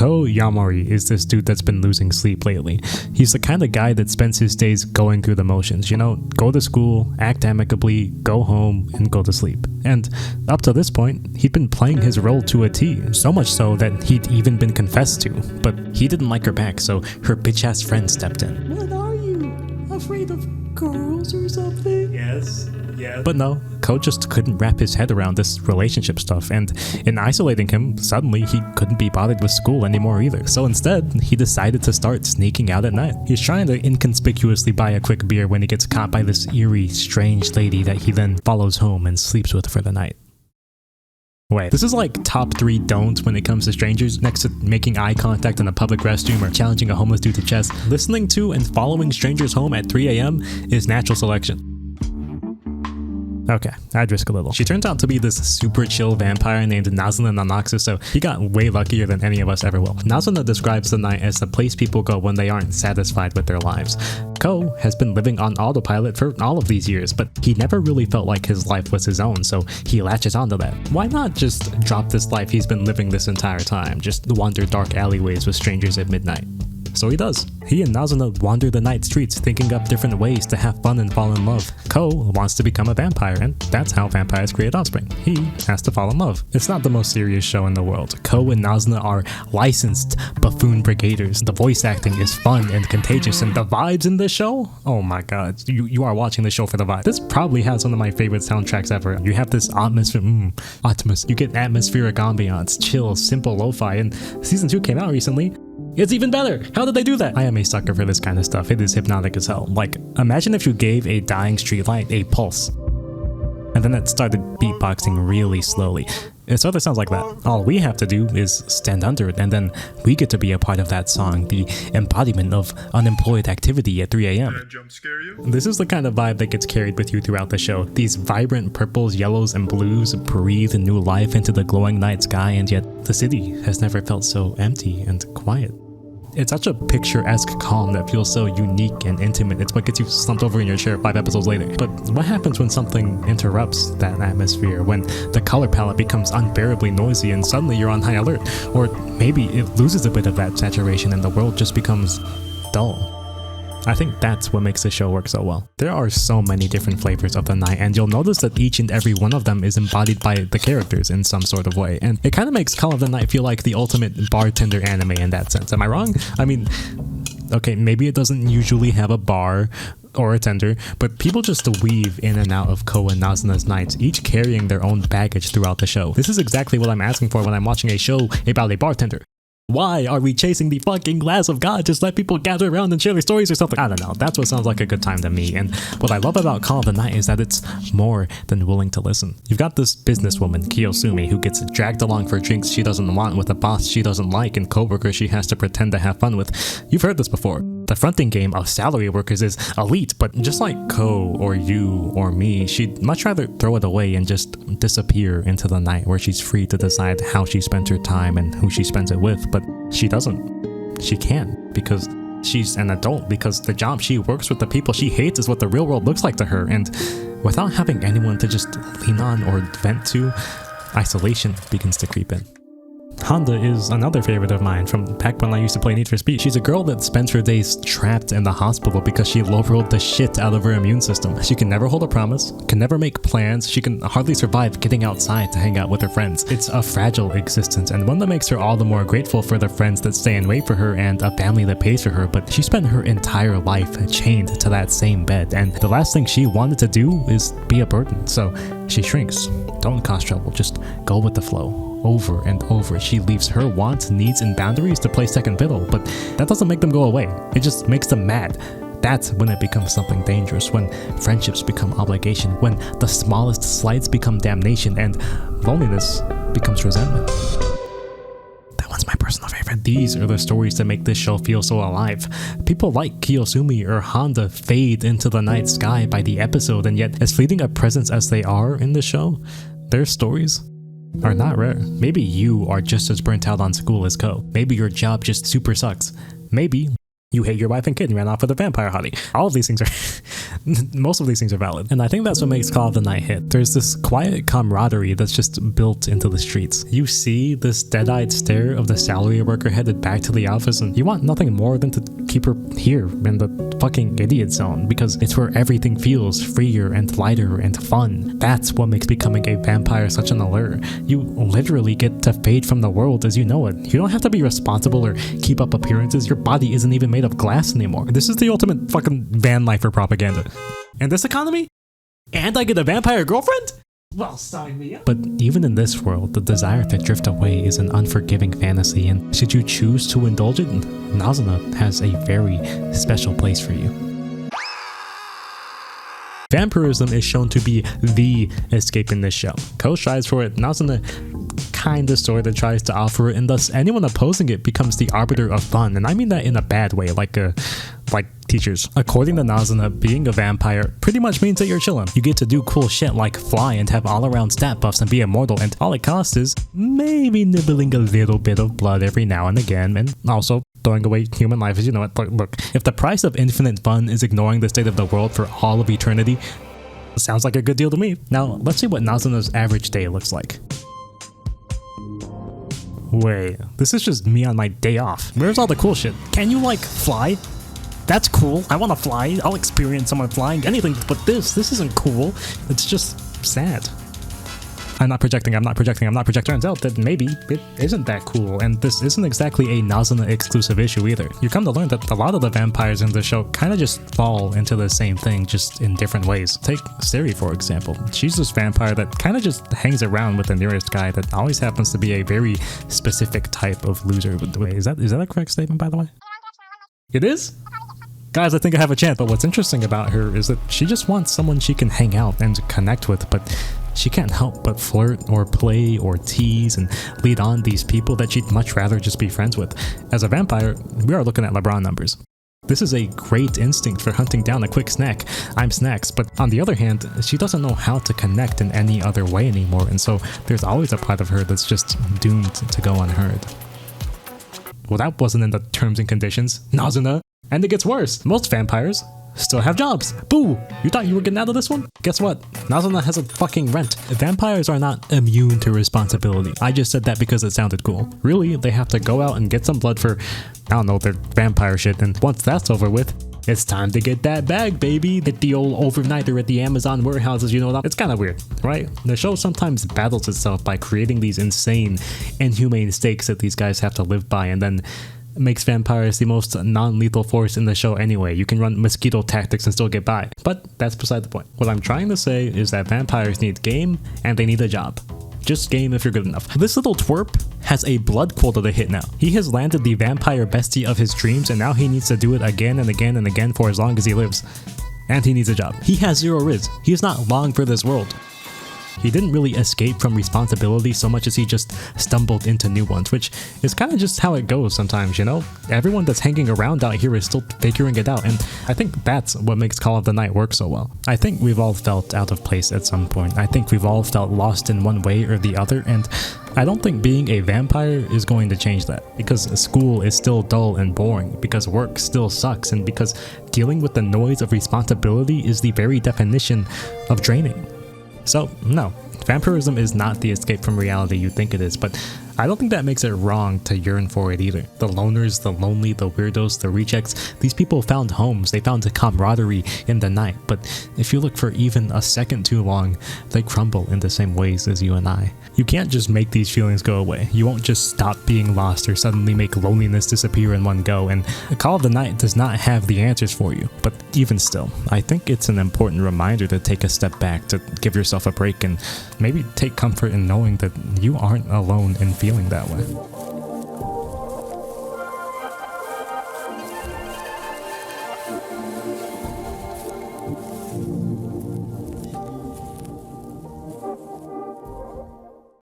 Ko Yamori is this dude that's been losing sleep lately. He's the kind of guy that spends his days going through the motions, you know, go to school, act amicably, go home, and go to sleep. And up to this point, he'd been playing his role to a T, so much so that he'd even been confessed to. But he didn't like her back, so her bitch-ass friend stepped in. What are you? Afraid of girls or something? Yes. But no, Ko just couldn't wrap his head around this relationship stuff, and in isolating him, suddenly he couldn't be bothered with school anymore either. So instead, he decided to start sneaking out at night. He's trying to inconspicuously buy a quick beer when he gets caught by this eerie, strange lady that he then follows home and sleeps with for the night. Wait, this is like top 3 don'ts when it comes to strangers, next to making eye contact in a public restroom or challenging a homeless dude to chess. Listening to and following strangers home at 3 a.m. is natural selection. Okay, I'd risk a little. She turns out to be this super chill vampire named Nazuna Nanaxu, so he got way luckier than any of us ever will. Nazuna describes the night as the place people go when they aren't satisfied with their lives. Ko has been living on autopilot for all of these years, but he never really felt like his life was his own, so he latches onto that. Why not just drop this life he's been living this entire time, just wander dark alleyways with strangers at midnight? So he does. He and Nazuna wander the night streets thinking up different ways to have fun and fall in love. Ko wants to become a vampire, and that's how vampires create offspring. He has to fall in love. It's not the most serious show in the world. Ko and Nazuna are licensed buffoon brigaders. The voice acting is fun and contagious, and the vibes in this show? Oh my god, you are watching the show for the vibe. This probably has one of my favorite soundtracks ever. You have this atmosphere, Optimus. You get atmospheric ambiance, chill, simple lo-fi, and season 2 came out recently. It's even better! How did they do that? I am a sucker for this kind of stuff. It is hypnotic as hell. Like, imagine if you gave a dying streetlight a pulse, and then it started beatboxing really slowly. It sort of sounds like that. All we have to do is stand under it, and then we get to be a part of that song, the embodiment of unemployed activity at 3 a.m. This is the kind of vibe that gets carried with you throughout the show. These vibrant purples, yellows, and blues breathe new life into the glowing night sky, and yet the city has never felt so empty and quiet. It's such a picturesque calm that feels so unique and intimate. It's what gets you slumped over in your chair 5 episodes later. But what happens when something interrupts that atmosphere? When the color palette becomes unbearably noisy and suddenly you're on high alert? Or maybe it loses a bit of that saturation and the world just becomes dull. I think that's what makes this show work so well. There are so many different flavors of the night, and you'll notice that each and every one of them is embodied by the characters in some sort of way, and it kind of makes Call of the Night feel like the ultimate bartender anime in that sense. Am I wrong? I mean, okay, maybe it doesn't usually have a bar or a tender, but people just weave in and out of Ko and Nazuna's nights, each carrying their own baggage throughout the show. This is exactly what I'm asking for when I'm watching a show about a bartender. Why are we chasing the fucking glass of God? Just let people gather around and share their stories or something. I don't know. That's what sounds like a good time to me. And what I love about Call of the Night is that it's more than willing to listen. You've got this businesswoman, Kiyosumi, who gets dragged along for drinks she doesn't want with a boss she doesn't like and coworkers she has to pretend to have fun with. You've heard this before. The fronting game of salary workers is elite, but just like Ko or you or me, she'd much rather throw it away and just disappear into the night where she's free to decide how she spends her time and who she spends it with. But she doesn't. She can't, because she's an adult, because the job she works with the people she hates is what the real world looks like to her, and without having anyone to just lean on or vent to, isolation begins to creep in. Honda is another favorite of mine from back when I used to play Need for Speed. She's a girl that spends her days trapped in the hospital because she low-rolled the shit out of her immune system. She can never hold a promise, can never make plans, she can hardly survive getting outside to hang out with her friends. It's a fragile existence, and one that makes her all the more grateful for the friends that stay and wait for her and a family that pays for her, but she spent her entire life chained to that same bed, and the last thing she wanted to do is be a burden, so she shrinks. Don't cause trouble, just go with the flow. Over and over, she leaves her wants, needs, and boundaries to play second fiddle, but that doesn't make them go away. It just makes them mad. That's when it becomes something dangerous, when friendships become obligation, when the smallest slights become damnation, and loneliness becomes resentment. That one's my personal favorite. These are the stories that make this show feel so alive. People like Kiyosumi or Honda fade into the night sky by the episode, and yet as fleeting a presence as they are in the show, their stories are not rare. Maybe you are just as burnt out on school as Ko. Maybe your job just super sucks. Maybe you hate your wife and kid and ran off with a vampire hottie. All of these things are Most of these things are valid. And I think that's what makes Call of the Night hit. There's this quiet camaraderie that's just built into the streets. You see this dead-eyed stare of the salary worker headed back to the office, and you want nothing more than to keep her here in the fucking idiot zone, because it's where everything feels freer and lighter and fun. That's what makes becoming a vampire such an allure. You literally get to fade from the world as you know it. You don't have to be responsible or keep up appearances. Your body isn't even made of glass anymore. This is the ultimate fucking van lifer propaganda. And this economy? And I get a vampire girlfriend? Well, sign me up. But even in this world, the desire to drift away is an unforgiving fantasy, and should you choose to indulge it, Nazuna has a very special place for you. Vampirism is shown to be the escape in this show. Ko strives for it, Nazuna kinda sorta tries to offer it, and thus anyone opposing it becomes the arbiter of fun, and I mean that in a bad way, like teachers. According to Nazuna, being a vampire pretty much means that you're chilling. You get to do cool shit like fly and have all-around stat buffs and be immortal, and all it costs is maybe nibbling a little bit of blood every now and again, and also throwing away human life, as you know it. Look, if the price of infinite fun is ignoring the state of the world for all of eternity, sounds like a good deal to me. Now, let's see what Nazuna's average day looks like. Wait, this is just me on my day off. Where's all the cool shit? Can you, like, fly? That's cool. I want to fly. I'll experience someone flying. Anything but this. This isn't cool. It's just sad. I'm not projecting. Turns out that maybe it isn't that cool, and this isn't exactly a Nazuna exclusive issue either. You come to learn that a lot of the vampires in the show kind of just fall into the same thing, just in different ways. Take Siri, for example. She's this vampire that kind of just hangs around with the nearest guy that always happens to be a very specific type of loser. Wait, is that a correct statement, by the way? It is? Guys, I think I have a chance, but what's interesting about her is that she just wants someone she can hang out and connect with, but she can't help but flirt or play or tease and lead on these people that she'd much rather just be friends with. As a vampire, we are looking at LeBron numbers. This is a great instinct for hunting down a quick snack. I'm snacks, but on the other hand, she doesn't know how to connect in any other way anymore, and so there's always a part of her that's just doomed to go unheard. Well, that wasn't in the terms and conditions, Nazuna. And it gets worse. Most vampires still have jobs. Boo! You thought you were getting out of this one? Guess what? Nazuna has a fucking rent. Vampires are not immune to responsibility. I just said that because it sounded cool. Really, they have to go out and get some blood for, I don't know, their vampire shit, and once that's over with, it's time to get that bag, baby. Hit the old overnighter at the Amazon warehouses, you know. It's kind of weird, right? The show sometimes battles itself by creating these insane, inhumane stakes that these guys have to live by, and then makes vampires the most non-lethal force in the show anyway. You can run mosquito tactics and still get by. But that's beside the point. What I'm trying to say is that vampires need game and they need a job. Just game if you're good enough. This little twerp has a blood quota to hit now. He has landed the vampire bestie of his dreams, and now he needs to do it again and again and again for as long as he lives. And he needs a job. He has 0 riz. He is not long for this world. He didn't really escape from responsibility so much as he just stumbled into new ones, which is kind of just how it goes sometimes, you know? Everyone that's hanging around out here is still figuring it out, and I think that's what makes Call of the Night work so well. I think we've all felt out of place at some point. I think we've all felt lost in one way or the other, and I don't think being a vampire is going to change that, because school is still dull and boring, because work still sucks, and because dealing with the noise of responsibility is the very definition of draining. So, no, vampirism is not the escape from reality you think it is, but I don't think that makes it wrong to yearn for it either. The loners, the lonely, the weirdos, the rejects, these people found homes, they found a camaraderie in the night, but if you look for even a second too long, they crumble in the same ways as you and I. You can't just make these feelings go away. You won't just stop being lost or suddenly make loneliness disappear in one go, and Call of the Night does not have the answers for you. But even still, I think it's an important reminder to take a step back, to give yourself a break, and maybe take comfort in knowing that you aren't alone in feeling that way.